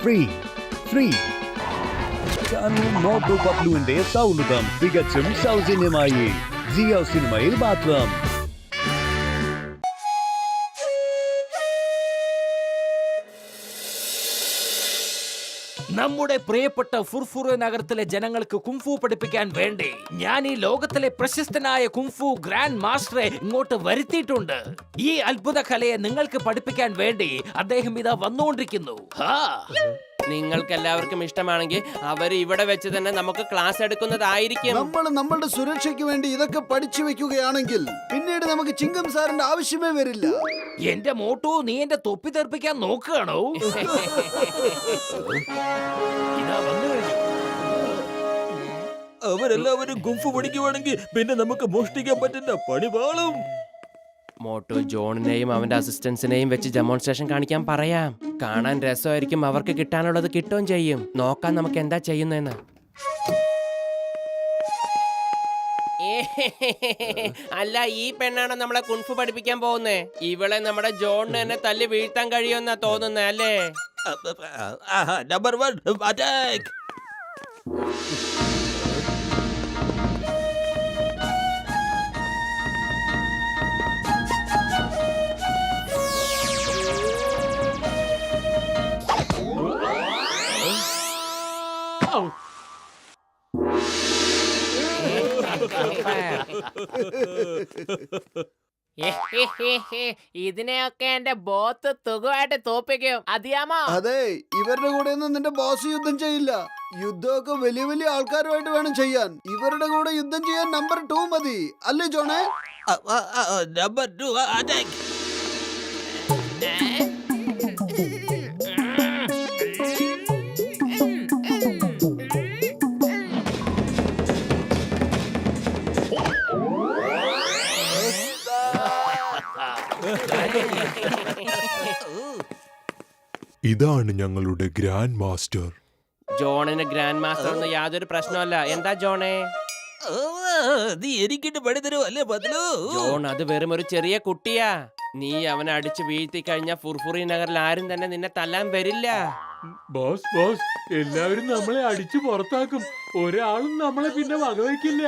Free. Motu പത്ലുവിന്റെ സൗഹൃദം തികച്ചും സൗജന്യമായി ജിയോ സിനിമയിൽ മാത്രം. നമ്മുടെ പ്രിയപ്പെട്ട ഫുർഫുറ നഗരത്തിലെ ജനങ്ങൾക്ക് കുംഫു പഠിപ്പിക്കാൻ വേണ്ടി ഞാൻ ഈ ലോകത്തിലെ പ്രശസ്തനായ കുംഫു ഗ്രാൻഡ് മാസ്റ്ററെ ഇങ്ങോട്ട് വരുത്തിയിട്ടുണ്ട്. ഈ അത്ഭുത കലയെ നിങ്ങൾക്ക് പഠിപ്പിക്കാൻ വേണ്ടി അദ്ദേഹം ഇതാ വന്നുകൊണ്ടിരിക്കുന്നു. നിങ്ങൾക്ക് എല്ലാവർക്കും ഇഷ്ടമാണെങ്കിൽ അവർ ഇവിടെ വെച്ച് തന്നെ നമുക്ക് ക്ലാസ് എടുക്കുന്നതായിരിക്കും. നമ്മൾ നമ്മളുടെ സുരക്ഷയ്ക്ക് വേണ്ടി ഇതൊക്കെ പഠിച്ചു വെക്കുകയാണെങ്കിൽ പിന്നീട് നമുക്ക് ചിങ്കം സാറിന്റെ ആവശ്യമേ വരില്ല. എന്റെ മോട്ടു, നീ എന്റെ തൊപ്പി തെറിപ്പിക്കാൻ നോക്കുകയാണോ? ഇതാ വന്നു കഴിഞ്ഞു. അവരെല്ലാവരും കുംഫു പഠിക്കുവാണെങ്കിൽ പിന്നെ നമുക്ക് മോഷ്ടിക്കാൻ പറ്റുന്ന പണിപാളും. മോട്ടു ജോണിനെയും അവന്റെ അസിസ്റ്റൻസിനെയും വെച്ച് ഡെമോൺസ്ട്രേഷൻ കാണിക്കാൻ പറയാം. കാണാൻ രസമായിരിക്കും, അവർക്ക് കിട്ടാനുള്ളത് കിട്ടുകയും ചെയ്യും. നോക്കാം നമുക്ക് എന്താ ചെയ്യുന്നതെന്ന്. അല്ല, ഈ പെണ്ണാണോ നമ്മളെ കുൻഫു പഠിപ്പിക്കാൻ പോകുന്നേ? ഇവളെ നമ്മുടെ ജോണിന് തന്നെ തല്ലി വീഴ്ത്താൻ കഴിയുമെന്നാ തോന്നുന്നേ അല്ലേ? Number 1 attack. ഇതിനെയൊക്കെ എന്റെ ബോത്ത് തുകമായിട്ട് തോപ്പിക്കും. അതിയാമോ? അതെ, ഇവരുടെ കൂടെ ഒന്നും നിന്റെ ബോസ് യുദ്ധം ചെയ്യില്ല. യുദ്ധമൊക്കെ വലിയ വലിയ ആൾക്കാരുമായിട്ട് വേണം ചെയ്യാൻ. ഇവരുടെ കൂടെ യുദ്ധം ചെയ്യാൻ നമ്പർ 2 മതി, അല്ലേ ജോണേ? Number 2 attack. ഇതാണ് ഞങ്ങളുടെ ഗ്രാൻഡ് മാസ്റ്റർ. ജോണിന് ഗ്രാൻഡ് മാസ്റ്റർ ഒന്നും യാതൊരു പ്രശ്നമല്ല. എന്താ ജോണേ? നീ എനിക്കിട്ട് പണി തരുമോ അല്ലേ പത്ലു? ജോൺ, അത് വെറും ഒരു ചെറിയ കുട്ടിയാ. നീ അവനെ അടിച്ചു വീഴ്ത്തി കഴിഞ്ഞാൽ ഫുർഫുറി നഗറിൽ ആരും തന്നെ നിന്നെ തല്ലാൻ വരില്ല. ബോസ്, എല്ലാവരും നമ്മളെ അടിച്ചു പുറത്താക്കും. ഒരാളും നമ്മളെ പിന്നെ വകവയ്ക്കില്ല.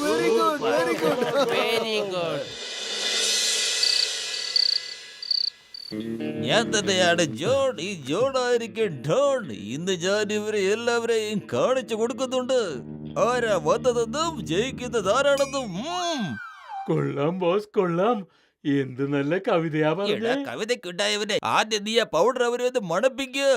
Very good, very good, very good. ഞാൻ തന്നെയാണ് ജോൺ. ഈ ജോണായിരിക്കും ഡോൺ. ഇന്ന് ഞാൻ ഇവരെ എല്ലാവരെയും കാണിച്ചു കൊടുക്കുന്നുണ്ട്. ആരാ വന്നതെന്നും ജയിക്കുന്നത് ആരാണെന്നും. കൊള്ളാം ബോസ്, കൊള്ളാം. എന്ത് നല്ല കവിതയാ പറഞ്ഞേ. കവിതയ്ക്കുണ്ടായവനെ ആദ്യം നീ ആ പൗഡർ അവരെ ഒന്ന് മണപ്പിക്കുക.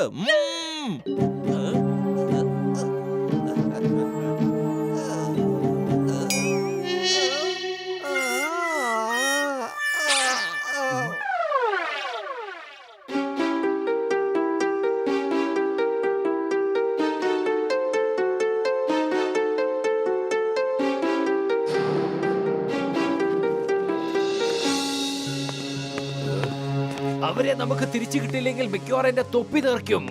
അവരെ നമുക്ക് തിരിച്ചു കിട്ടിയില്ലെങ്കിൽ മിക്കവാറും എന്റെ തൊപ്പി തെറിക്കും.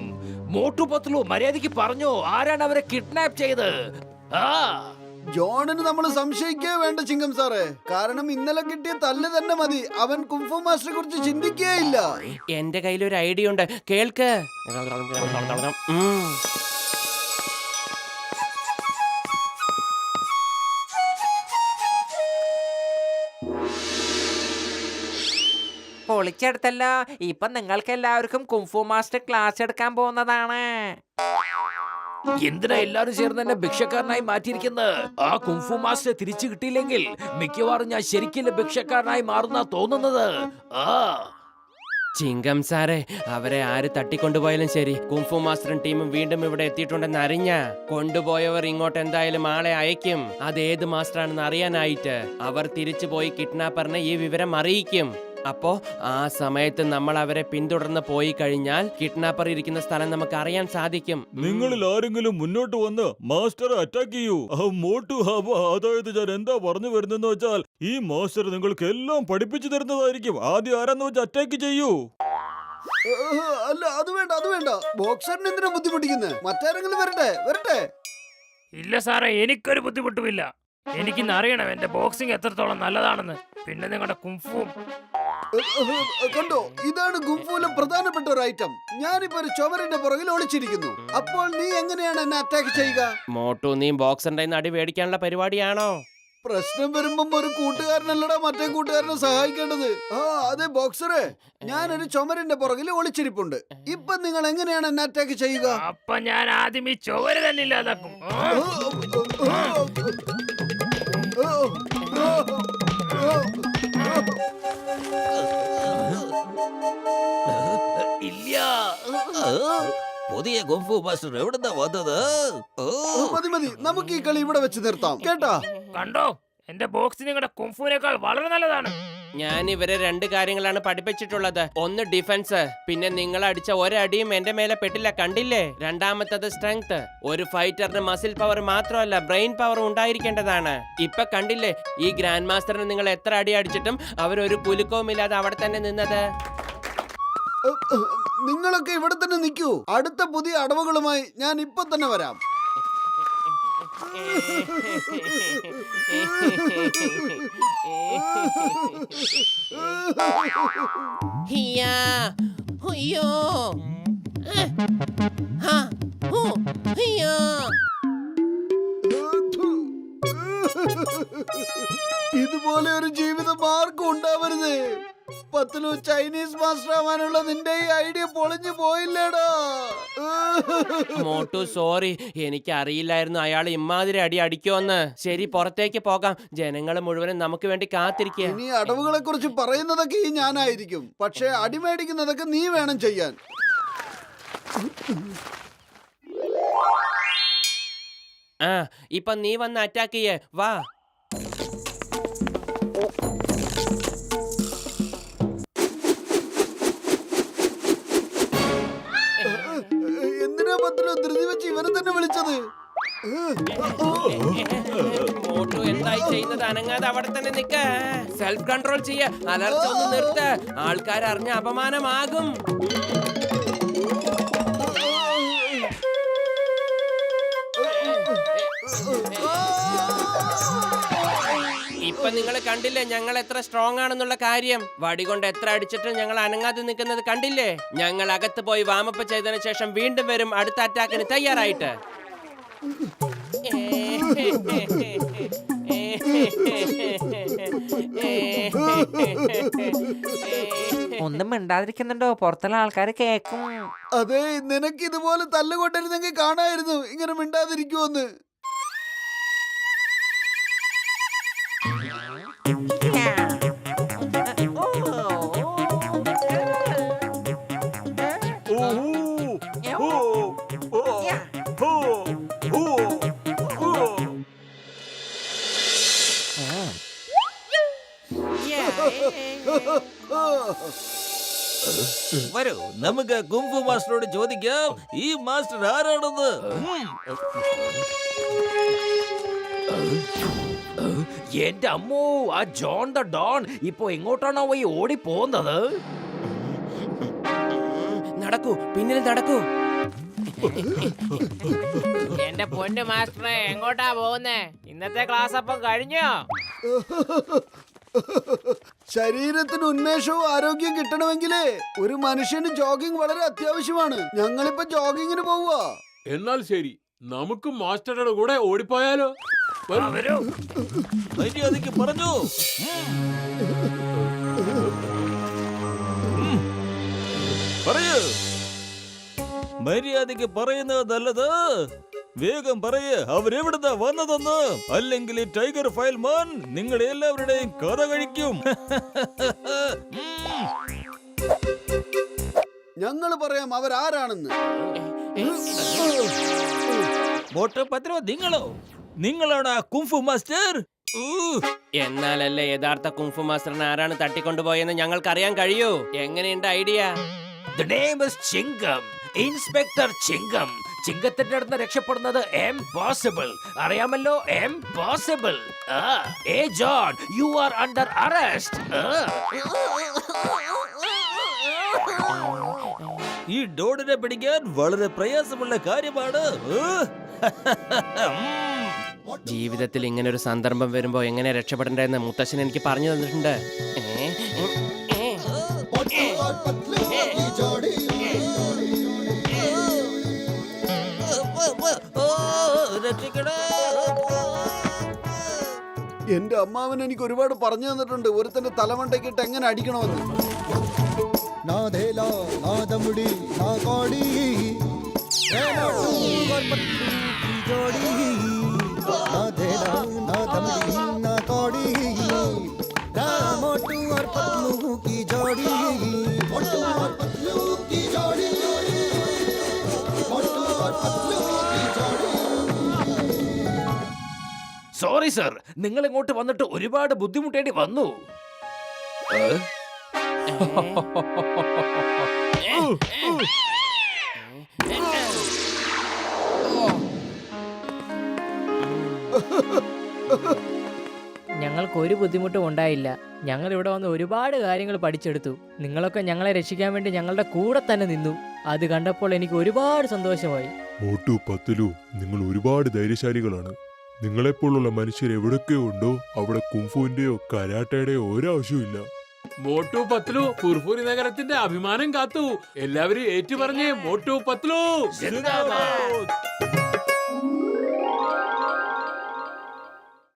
മോട്ടു പത്ലു, മര്യാദയ്ക്ക് പറഞ്ഞോ, ആരാണ് അവരെ കിഡ്നാപ്പ് ചെയ്ത്? ജോണിന് നമ്മൾ സംശയിക്കേ വേണ്ട ചിങ്കം സാറേ. കാരണം ഇന്നലെ കിട്ടിയ തല്ല് തന്നെ മതി. അവൻ കുംഫു മാസ്റ്ററെ കുറിച്ച് ചിന്തിക്കുകയില്ല. എന്റെ കയ്യിൽ ഒരു ഐഡിയ ഉണ്ട്, കേൾക്ക്. പൊളിച്ചെടുത്തല്ലോ. ഇപ്പൊ നിങ്ങൾക്ക് എല്ലാവർക്കും കുംഫു മാസ്റ്റർ ക്ലാസ് എടുക്കാൻ പോകുന്നതാണ്. എന്തിനാ എല്ലാരും ചേർന്ന് എന്നെ ഭിക്ഷക്കാരനായി മാറ്റിയിരിക്കുന്നത്? ആ കുംഫു മാസ്റ്റർ തിരിച്ചു കിട്ടിയില്ലെങ്കിൽ മിക്കവാറും ഞാൻ ശരിക്കും ഭിക്ഷക്കാരനായി മാറുന്ന തോന്നുന്നത്. ചിങ്കം സാറേ, അവരെ ആര് തട്ടിക്കൊണ്ടുപോയാലും ശരി, കുംഫു മാസ്റ്ററും ടീമും വീണ്ടും ഇവിടെ എത്തിയിട്ടുണ്ടെന്ന് അറിഞ്ഞ കൊണ്ടുപോയവർ ഇങ്ങോട്ട് എന്തായാലും ആളെ അയക്കും. അതേത് മാസ്റ്ററാണെന്ന് അറിയാനായിട്ട് അവർ തിരിച്ചു പോയി കിഡ്നാപ്പറിനെ ഈ വിവരം അറിയിക്കും. അപ്പോ ആ സമയത്ത് നമ്മൾ അവരെ പിന്തുടർന്ന് പോയി കഴിഞ്ഞാൽ കിഡ്നാപ്പർ ഇരിക്കുന്ന സ്ഥലം നമുക്ക് അറിയാൻ സാധിക്കും. നിങ്ങളിൽ ആരെങ്കിലും മുന്നോട്ട് വന്ന് മാസ്റ്റർ അറ്റാക്ക് ചെയ്യൂ. അതായത് ഞാൻ എന്താ പറഞ്ഞു വരുന്നെന്ന് വെച്ചാൽ, ഈ മാസ്റ്റർ നിങ്ങൾക്ക് എല്ലാം പഠിപ്പിച്ചു തരുന്നതായിരിക്കും. ആദ്യം ആരാന്ന് വെച്ച് അറ്റാക്ക് ചെയ്യൂ. അല്ല, അത് വേണ്ട, അത് വേണ്ട. ബോക്സറിന് എന്തിനാ ബുദ്ധിമുട്ടിക്കുന്നത്? മറ്റാരെങ്കിലും വരട്ടെ, വരട്ടെ. ഇല്ല സാറേ, എനിക്കൊരു ബുദ്ധിമുട്ടുമില്ല. എനിക്കിന്ന് അറിയണം എന്റെ ബോക്സിംഗ് എത്രത്തോളം നല്ലതാണെന്ന്. പിന്നെ നിങ്ങളുടെ കുംഫുവും. കണ്ടോ, ഇതാണ് ഗുംഫുവിലെ പ്രധാനപ്പെട്ട ഒരു ഐറ്റം. ഞാനിപ്പോ ഒരു ചുമരിന്റെ പുറകിൽ ഒളിച്ചിരിക്കുന്നു. അപ്പോൾ നീ എങ്ങനെയാണ് എന്നെ അറ്റാക്ക് ചെയ്യുക? മോട്ടു, നീ ബോക്സറിന്റെ അടി മേടിക്കാനുള്ള പരിപാടിയാണോ? പ്രശ്നം വരുമ്പം ഒരു കൂട്ടുകാരനല്ലടാ മറ്റേ കൂട്ടുകാരനെ സഹായിക്കേണ്ടത്. ആ അതെ ബോക്സറെ, ഞാനൊരു ചുമരിന്റെ പുറകിൽ ഒളിച്ചിരിപ്പുണ്ട്. ഇപ്പൊ നിങ്ങൾ എങ്ങനെയാണ് എന്നെ അറ്റാക്ക് ചെയ്യുക? അപ്പൊ ഞാൻ ആദ്യം ഈ ചുവര് തന്നെ ഇല്ലാതാക്കും. ഇല്ല. പുതിയ കുംഫു മാസ്റ്റർ എവിടുന്നാ വന്നത്? മതി മതി, നമുക്ക് ഈ കളി ഇവിടെ വെച്ച് നിർത്താം, കേട്ടാ? കണ്ടോ, എന്റെ ബോക്സ് നിങ്ങളുടെ കുംഫുവിനേക്കാൾ വളരെ നല്ലതാണ്. ഞാൻ ഇവരെ 2 കാര്യങ്ങളാണ് പഠിപ്പിച്ചിട്ടുള്ളത്. ഒന്ന് ഡിഫൻസ്, പിന്നെ നിങ്ങൾ അടിച്ച ഒരടിയും എന്റെ മേലെ പെട്ടില്ല, കണ്ടില്ലേ? രണ്ടാമത്തത് സ്ട്രെങ്ത്. ഒരു ഫൈറ്ററിന് മസിൽ പവർ മാത്രമല്ല ബ്രെയിൻ പവർ ഉണ്ടായിരിക്കേണ്ടതാണ്. ഇപ്പൊ കണ്ടില്ലേ, ഈ ഗ്രാൻഡ് മാസ്റ്ററിന് നിങ്ങൾ എത്ര അടി അടിച്ചിട്ടും അവരൊരു കുലുക്കവും ഇല്ലാതെ അവിടെ തന്നെ നിന്നത്. നിങ്ങളൊക്കെ ഇവിടെ തന്നെ നിൽക്കൂ. അടുത്ത പുതിയ അടവുകളുമായി ഞാൻ ഇപ്പൊ തന്നെ വരാം. ഹിയാ, ഹുയ്യോ, ഹാ, ഹു, ഹിയാ. ഇതുപോലെ ഒരു ജീവിതം ആർക്കും ഉണ്ടാവരുത്. പത്തിലു ചൈനീസ് മാസ്റ്റർ ആവാനുള്ള നിന്റെ ഈ ഐഡിയ പൊളിഞ്ഞു പോയില്ലേടാ. മോട്ടു സോറി, എനിക്ക് അറിയില്ലായിരുന്നു അയാൾ ഇമ്മാതിരി അടി അടിക്കുമെന്ന്. ശരി, പുറത്തേക്ക് പോകാം. ജനങ്ങൾ മുഴുവനും നമുക്ക് വേണ്ടി കാത്തിരിക്കുക. ഇനി അടവുകളെ കുറിച്ച് പറയുന്നതൊക്കെ ഈ ഞാനായിരിക്കും, പക്ഷെ അടിമേടിക്കുന്നതൊക്കെ നീ വേണം ചെയ്യാൻ. ആ, ഇപ്പൊ നീ വന്ന് അറ്റാക്ക് ചെയ്യേ, വാ. എന്തിനാ പത്തിലു ധൃതി വെച്ച് ഇവനെ തന്നെ വിളിച്ചത്? മോട്ടു എന്തായി ചെയ്യുന്നത്? അനങ്ങാതെ അവിടെ തന്നെ നിക്ക. സെൽഫ് കൺട്രോൾ ചെയ്യ, അലർച്ച ഒന്ന് നിർത്ത. ആൾക്കാർ അറിഞ്ഞ അപമാനമാകും. ഇപ്പൊ നിങ്ങൾ കണ്ടില്ലേ ഞങ്ങൾ എത്ര സ്ട്രോങ് ആണെന്നുള്ള കാര്യം? വടി കൊണ്ട് എത്ര അടിച്ചിട്ടും ഞങ്ങൾ അനങ്ങാതെ നിൽക്കുന്നത് കണ്ടില്ലേ? ഞങ്ങൾ അകത്ത് പോയി വാമപ്പ് ചെയ്തതിനു ശേഷം വീണ്ടും വരും അടുത്ത അറ്റാക്കിന് തയ്യാറായിട്ട്. ഒന്നും മിണ്ടാതിരിക്കുന്നുണ്ടോ? പുറത്തുള്ള ആൾക്കാർ കേക്കും. അതെ, നിനക്ക് ഇതുപോലെ തല്ലുകൊണ്ടിരുന്നെങ്കിൽ കാണായിരുന്നു ഇങ്ങനെ മിണ്ടാതിരിക്കുവോന്ന്. വരൂ, നമുക്ക് കുംഫു മാസ്റ്ററോട് ചോദിക്കാം ഈ മാസ്റ്റർ ആരാണെന്ന്. എന്റെ അമ്മോ, ആ ജോൺ ദ ഡോൺ ഇപ്പൊ എങ്ങോട്ടാണോ പോയി ഓടി പോകുന്നത്? നടക്കൂ, പിന്നിൽ നടക്കൂ. എന്റെ പൊന്നു മാസ്റ്ററെ, എങ്ങോട്ടാ പോകുന്നേ? ഇന്നത്തെ ക്ലാസ് അപ്പം കഴിഞ്ഞോ? ശരീരത്തിന് ഉന്മേഷവും ആരോഗ്യം കിട്ടണമെങ്കിലേ ഒരു മനുഷ്യന് ജോഗിങ് വളരെ അത്യാവശ്യമാണ്. ഞങ്ങളിപ്പോ ജോഗിങ്ങിന് പോവുക. എന്നാൽ ശരി, നമുക്ക് മാസ്റ്ററുടെ കൂടെ ഓടിപ്പോയാലോ? വരൂ. മര്യാദയ്ക്ക് പറഞ്ഞു. പറയൂ, മര്യാദയ്ക്ക് പറയുന്നത് നല്ലത്. വേഗം പറയ്, അവരെവിടുന്നാ വന്നതെന്ന്. അല്ലെങ്കിൽ ഈ ടൈഗർ ഫയൽമാൻ നിങ്ങളുടെ എല്ലാവരുടെയും കഥ കഴിക്കും. ഞങ്ങൾ പറയാം അവരാരാണെന്ന്. മോട്ടപത്രോ, നിങ്ങളാണ് ആ കുംഫു മാസ്റ്റർ? എന്നാലല്ലേ യഥാർത്ഥ കുംഫു മാസ്റ്ററിനെ ആരാണ് തട്ടിക്കൊണ്ടുപോയെന്ന് ഞങ്ങൾക്കറിയാൻ കഴിയൂ. എങ്ങനെയുണ്ട് idea? The name is Chingam, inspector Chingam. ചിങ്കത്തിന്റെ അടുത്ത് രക്ഷപ്പെടുന്നത് എംപോസിബിൾ. അറിയാമല്ലോ, എംപോസിബിൾ. ഏ John, you are under arrest. ഈ ഡോണിനെ പിടിക്കാൻ വളരെ പ്രയാസമുള്ള കാര്യമാണ്. ജീവിതത്തിൽ ഇങ്ങനെ ഒരു സന്ദർഭം വരുമ്പോ എങ്ങനെ രക്ഷപ്പെടണ്ടെന്ന് മുത്തശ്ശൻ എനിക്ക് പറഞ്ഞു തന്നിട്ടുണ്ട്. എന്റെ അമ്മാവൻ എനിക്ക് ഒരുപാട് പറഞ്ഞു തന്നിട്ടുണ്ട് ഒരുത്തന്റെ തലമണ്ടയ്ക്കിട്ട് എങ്ങനെ അടിക്കണമെന്ന്. സോറി സർ, നിങ്ങൾ ഇങ്ങോട്ട് വന്നിട്ട് ഒരുപാട് ബുദ്ധിമുട്ടേണ്ടി വന്നു. ഞങ്ങൾക്ക് ഒരു ബുദ്ധിമുട്ടും ഉണ്ടായില്ല. ഞങ്ങൾ ഇവിടെ വന്ന് ഒരുപാട് കാര്യങ്ങൾ പഠിച്ചെടുത്തു. നിങ്ങളൊക്കെ ഞങ്ങളെ രക്ഷിക്കാൻ വേണ്ടി ഞങ്ങളുടെ കൂടെ തന്നെ നിന്നു. അത് കണ്ടപ്പോൾ എനിക്ക് ഒരുപാട് സന്തോഷമായി. മോട്ടു പത്തലു, നിങ്ങൾ ഒരുപാട് ധൈര്യശാലികളാണ്. നിങ്ങളെപ്പോലുള്ള മനുഷ്യർ എവിടൊക്കെ ഉണ്ടോ അവിടെ കുംഫുവിന്റെയോ കരാട്ടയുടെയോ ഒരാവശ്യമില്ല. മോട്ടു പത്ലു ഫുർഫുരി നഗരത്തിന്റെ അഭിമാനം കാത്തു. എല്ലാവരും ഏറ്റുപറഞ്ഞേ മോട്ടു പത്ലു. ജിന്ദാബാദ്.